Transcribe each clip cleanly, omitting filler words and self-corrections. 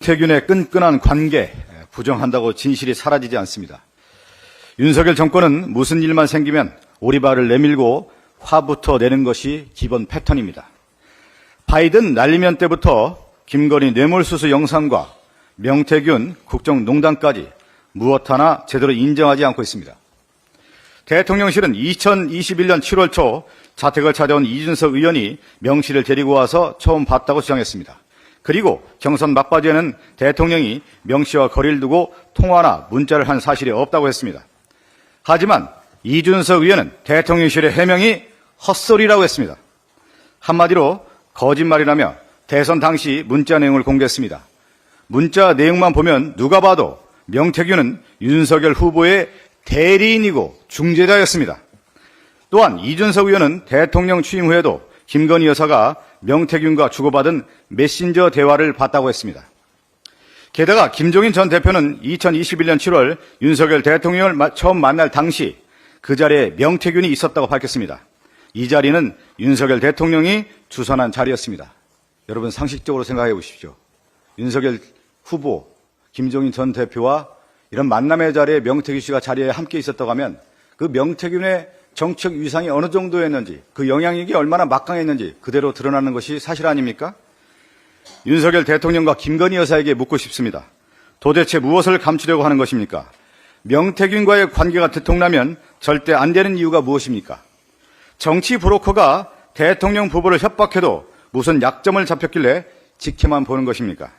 태균의 끈끈한 관계 부정한다고 진실이 사라지지 않습니다. 윤석열 정권은 무슨 일만 생기면 오리발을 내밀고 화부터 내는 것이 기본 패턴입니다. 바이든 날리면 때부터 김건희 뇌물수수 영상과 명태균 국정농단까지 무엇 하나 제대로 인정하지 않고 있습니다. 대통령실은 2021년 7월 초 자택을 찾아온 이준석 의원이 명 씨를 데리고 와서 처음 봤다고 주장했습니다. 그리고 경선 막바지에는 대통령이 명 씨와 거리를 두고 통화나 문자를 한 사실이 없다고 했습니다. 하지만 이준석 의원은 대통령실의 해명이 헛소리라고 했습니다. 한마디로 거짓말이라며 대선 당시 문자 내용을 공개했습니다. 문자 내용만 보면 누가 봐도 명태균은 윤석열 후보의 대리인이고 중재자였습니다. 또한 이준석 의원은 대통령 취임 후에도 김건희 여사가 명태균과 주고받은 메신저 대화를 봤다고 했습니다. 게다가 김종인 전 대표는 2021년 7월 윤석열 대통령을 처음 만날 당시 그 자리에 명태균이 있었다고 밝혔습니다. 이 자리는 윤석열 대통령이 주선한 자리였습니다. 여러분 상식적으로 생각해 보십시오. 윤석열 후보, 김종인 전 대표와 이런 만남의 자리에 명태균 씨가 자리에 함께 있었다고 하면 그 명태균의 정책 위상이 어느 정도였는지, 그 영향력이 얼마나 막강했는지 그대로 드러나는 것이 사실 아닙니까? 윤석열 대통령과 김건희 여사에게 묻고 싶습니다. 도대체 무엇을 감추려고 하는 것입니까? 명태균과의 관계가 들통나면 절대 안 되는 이유가 무엇입니까? 정치 브로커가 대통령 후보를 협박해도 무슨 약점을 잡혔길래 지켜만 보는 것입니까?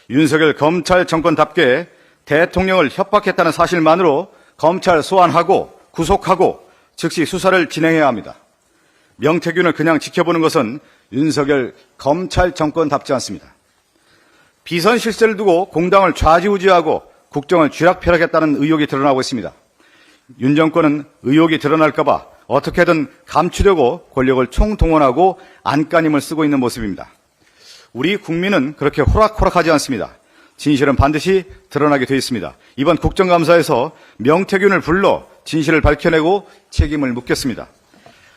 윤석열 검찰 정권답게 대통령을 협박했다는 사실만으로 검찰 소환하고 구속하고 즉시 수사를 진행해야 합니다. 명태균을 그냥 지켜보는 것은 윤석열 검찰 정권답지 않습니다. 비선 실세를 두고 공당을 좌지우지하고 국정을 쥐락펴락했다는 의혹이 드러나고 있습니다. 윤 정권은 의혹이 드러날까 봐 어떻게든 감추려고 권력을 총동원하고 안간힘을 쓰고 있는 모습입니다. 우리 국민은 그렇게 호락호락하지 않습니다. 진실은 반드시 드러나게 되어 있습니다. 이번 국정감사에서 명태균을 불러 진실을 밝혀내고 책임을 묻겠습니다.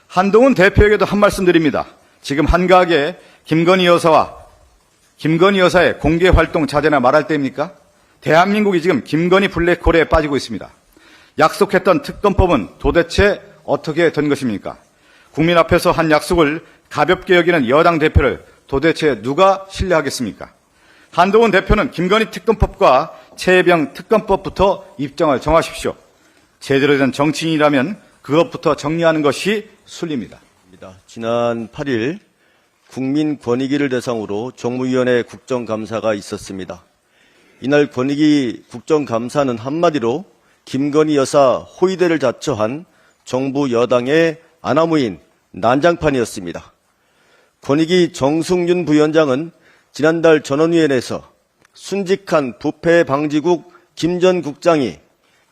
한동훈 대표에게도 한 말씀 드립니다. 지금 한가하게 김건희 여사의 공개 활동 자제나 말할 때입니까? 대한민국이 지금 김건희 블랙홀에 빠지고 있습니다. 약속했던 특검법은 도대체 어떻게 된 것입니까? 국민 앞에서 한 약속을 가볍게 여기는 여당 대표를 도대체 누가 신뢰하겠습니까? 한동훈 대표는 김건희 특검법과 최혜병 특검법부터 입장을 정하십시오. 제대로 된 정치인이라면 그것부터 정리하는 것이 순리입니다. 지난 8일 국민권익위를 대상으로 정무위원회 국정감사가 있었습니다. 이날 권익위 국정감사는 한마디로 김건희 여사 호위대를 자처한 정부 여당의 아나무인 난장판이었습니다. 권익위 정승윤 부위원장은 지난달 전원위원회에서 순직한 부패방지국 김 전 국장이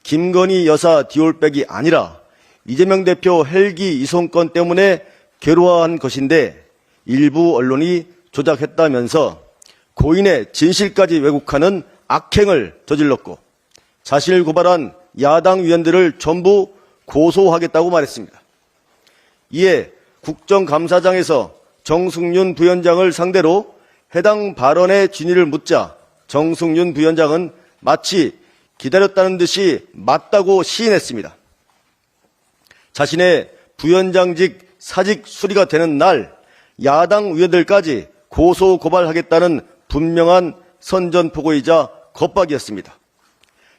김건희 여사 디올백이 아니라 이재명 대표 헬기 이송권 때문에 괴로워한 것인데 일부 언론이 조작했다면서 고인의 진실까지 왜곡하는 악행을 저질렀고 자신을 고발한 야당 위원들을 전부 고소하겠다고 말했습니다. 이에 국정감사장에서 정승윤 부위원장을 상대로 해당 발언의 진위를 묻자 정승윤 부위원장은 마치 기다렸다는 듯이 맞다고 시인했습니다. 자신의 부위원장직 사직 수리가 되는 날 야당 의원들까지 고소 고발하겠다는 분명한 선전포고이자 겁박이었습니다.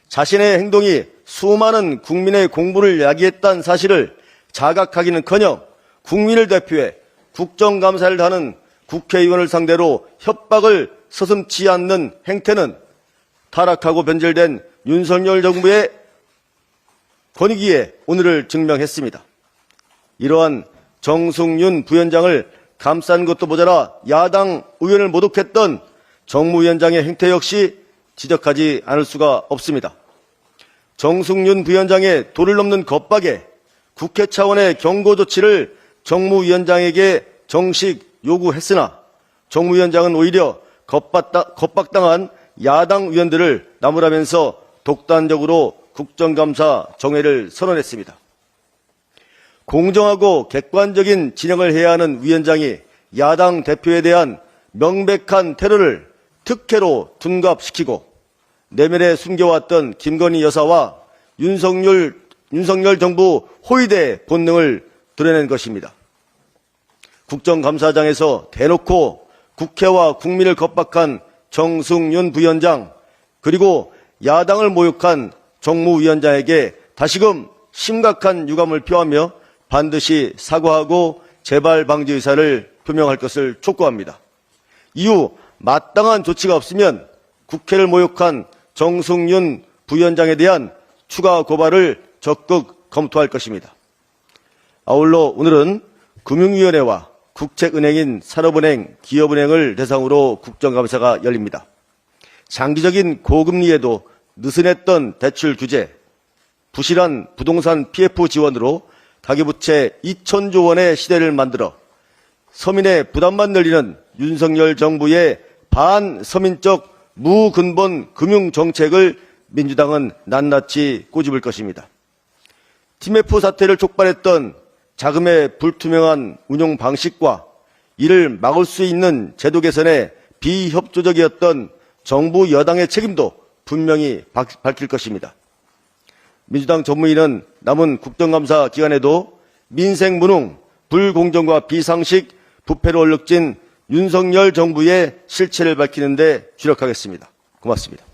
자신의 행동이 수많은 국민의 공분을 야기했다는 사실을 자각하기는커녕 국민을 대표해 국정감사를 하는 국회의원을 상대로 협박을 서슴지 않는 행태는 타락하고 변절된 윤석열 정부의 권익위에 오늘을 증명했습니다. 이러한 정승윤 부위원장을 감싼 것도 모자라 야당 의원을 모독했던 정무위원장의 행태 역시 지적하지 않을 수가 없습니다. 정승윤 부위원장의 도를 넘는 겁박에 국회 차원의 경고 조치를 정무위원장에게 정식 요구했으나 정무위원장은 오히려 겁박당한 야당 의원들을 나무라면서 독단적으로 국정감사 정회를 선언했습니다. 공정하고 객관적인 진행을 해야 하는 위원장이 야당 대표에 대한 명백한 테러를 특혜로 둔갑시키고 내면에 숨겨왔던 김건희 여사와 윤석열 정부 호위대 본능을 드러낸 것입니다. 국정감사장에서 대놓고 국회와 국민을 겁박한 정승윤 부위원장, 그리고 야당을 모욕한 정무위원장에게 다시금 심각한 유감을 표하며 반드시 사과하고 재발 방지 의사를 표명할 것을 촉구합니다. 이후 마땅한 조치가 없으면 국회를 모욕한 정승윤 부위원장에 대한 추가 고발을 적극 검토할 것입니다. 아울러 오늘은 금융위원회와 국책은행인 산업은행, 기업은행을 대상으로 국정감사가 열립니다. 장기적인 고금리에도 느슨했던 대출 규제, 부실한 부동산 PF 지원으로 가계부채 2천조 원의 시대를 만들어 서민의 부담만 늘리는 윤석열 정부의 반서민적 무근본 금융정책을 민주당은 낱낱이 꼬집을 것입니다. TMF 사태를 촉발했던 자금의 불투명한 운용 방식과 이를 막을 수 있는 제도 개선에 비협조적이었던 정부 여당의 책임도 분명히 밝힐 것입니다. 민주당 전무위는 남은 국정감사 기간에도 민생 무능, 불공정과 비상식, 부패로 얼룩진 윤석열 정부의 실체를 밝히는 데 주력하겠습니다. 고맙습니다.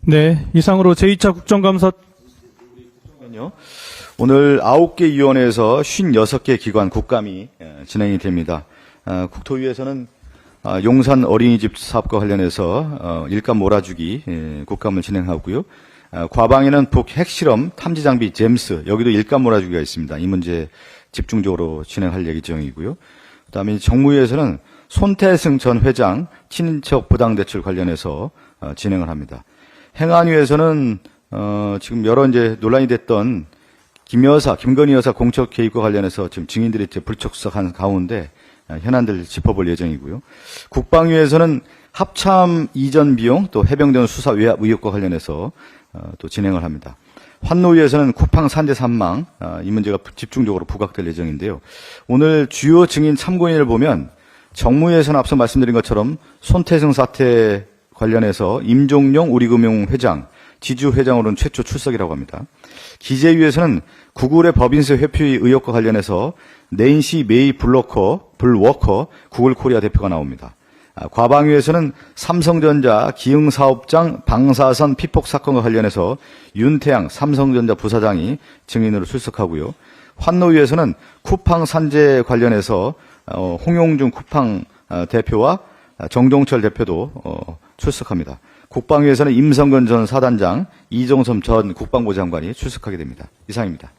네, 이상으로 제2차 국정감사 오늘 9개 위원회에서 56개 기관 국감이 진행이 됩니다. 국토위에서는 용산 어린이집 사업과 관련해서 일감 몰아주기 국감을 진행하고요. 과방에는 핵실험 탐지장비 잼스, 여기도 일감 몰아주기가 있습니다. 이 문제 집중적으로 진행할 예정이고요. 그다음에 정무위에서는 손태승 전 회장 친인척 부당대출 관련해서 진행을 합니다. 행안위에서는 지금 여러 이제 논란이 됐던 김건희 여사 공적 개입과 관련해서 지금 증인들이 불출석한 가운데 현안들 짚어볼 예정이고요. 국방위에서는 합참 이전 비용 또 해병대원 수사 외압 의혹과 관련해서 또 진행을 합니다. 환노위에서는 쿠팡 산재 산망 이 문제가 집중적으로 부각될 예정인데요. 오늘 주요 증인 참고인을 보면 정무위에서는 앞서 말씀드린 것처럼 손태승 사태 관련해서 임종용 우리금융 회장, 지주 회장으로는 최초 출석이라고 합니다. 기재위에서는 구글의 법인세 회피 의혹과 관련해서 낸시 메이 블워커 구글 코리아 대표가 나옵니다. 과방위에서는 삼성전자 기흥사업장 방사선 피폭 사건과 관련해서 윤태양 삼성전자 부사장이 증인으로 출석하고요. 환노위에서는 쿠팡 산재 관련해서 홍용준 쿠팡 대표와 정종철 대표도 출석합니다. 국방위에서는 임성근 전 사단장, 이종섭 전 국방부 장관이 출석하게 됩니다. 이상입니다.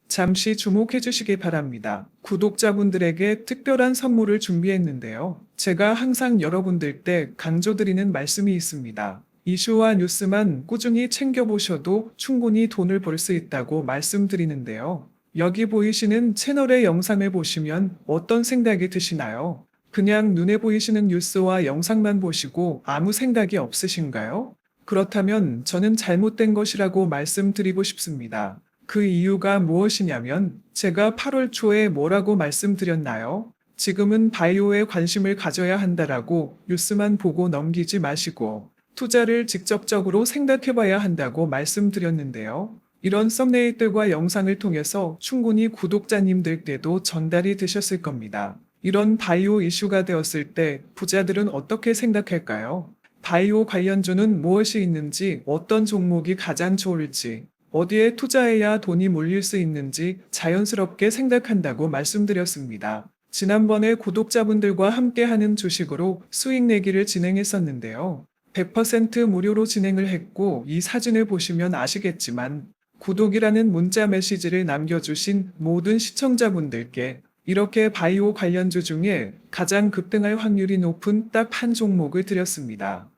잠시 주목해 주시기 바랍니다. 구독자분들에게 특별한 선물을 준비했는데요. 제가 항상 여러분들 때 강조드리는 말씀이 있습니다. 이슈와 뉴스만 꾸준히 챙겨보셔도 충분히 돈을 벌 수 있다고 말씀드리는데요. 여기 보이시는 채널의 영상을 보시면 어떤 생각이 드시나요? 그냥 눈에 보이시는 뉴스와 영상만 보시고 아무 생각이 없으신가요? 그렇다면 저는 잘못된 것이라고 말씀드리고 싶습니다. 그 이유가 무엇이냐면 제가 8월 초에 뭐라고 말씀드렸나요? 지금은 바이오에 관심을 가져야 한다라고 뉴스만 보고 넘기지 마시고 투자를 직접적으로 생각해봐야 한다고 말씀드렸는데요. 이런 썸네일들과 영상을 통해서 충분히 구독자님들께도 전달이 되셨을 겁니다. 이런 바이오 이슈가 되었을 때 부자들은 어떻게 생각할까요? 바이오 관련주는 무엇이 있는지, 어떤 종목이 가장 좋을지, 어디에 투자해야 돈이 몰릴 수 있는지 자연스럽게 생각한다고 말씀드렸습니다. 지난번에 구독자분들과 함께하는 주식으로 수익 내기를 진행했었는데요. 100% 무료로 진행을 했고 이 사진을 보시면 아시겠지만 구독이라는 문자 메시지를 남겨주신 모든 시청자분들께 이렇게 바이오 관련주 중에 가장 급등할 확률이 높은 딱 한 종목을 드렸습니다.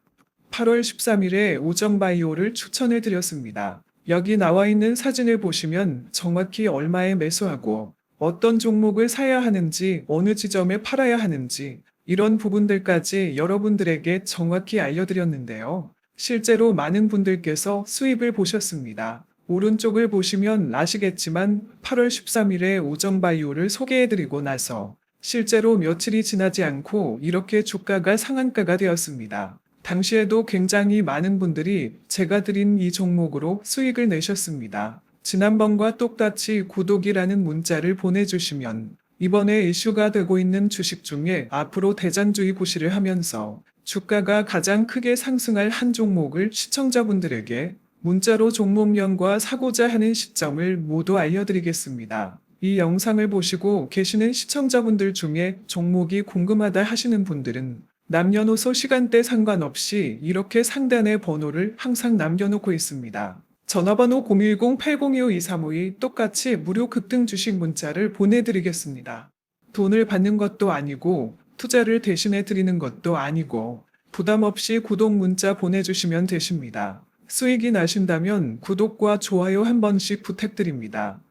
8월 13일에 우정바이오를 추천해 드렸습니다. 여기 나와 있는 사진을 보시면 정확히 얼마에 매수하고 어떤 종목을 사야 하는지 어느 지점에 팔아야 하는지 이런 부분들까지 여러분들에게 정확히 알려드렸는데요. 실제로 많은 분들께서 수입을 보셨습니다. 오른쪽을 보시면 아시겠지만 8월 13일에 우정바이오를 소개해드리고 나서 실제로 며칠이 지나지 않고 이렇게 주가가 상한가가 되었습니다. 당시에도 굉장히 많은 분들이 제가 드린 이 종목으로 수익을 내셨습니다. 지난번과 똑같이 구독이라는 문자를 보내주시면 이번에 이슈가 되고 있는 주식 중에 앞으로 대장주의 구시를 하면서 주가가 가장 크게 상승할 한 종목을 시청자분들에게 문자로 종목명과 사고자 하는 시점을 모두 알려드리겠습니다. 이 영상을 보시고 계시는 시청자분들 중에 종목이 궁금하다 하시는 분들은 남녀노소 시간대 상관없이 이렇게 상단에 번호를 항상 남겨놓고 있습니다. 전화번호 010-8025-2352 똑같이 무료 급등 주식 문자를 보내드리겠습니다. 돈을 받는 것도 아니고 투자를 대신해 드리는 것도 아니고 부담 없이 구독 문자 보내주시면 되십니다. 수익이 나신다면 구독과 좋아요 한 번씩 부탁드립니다.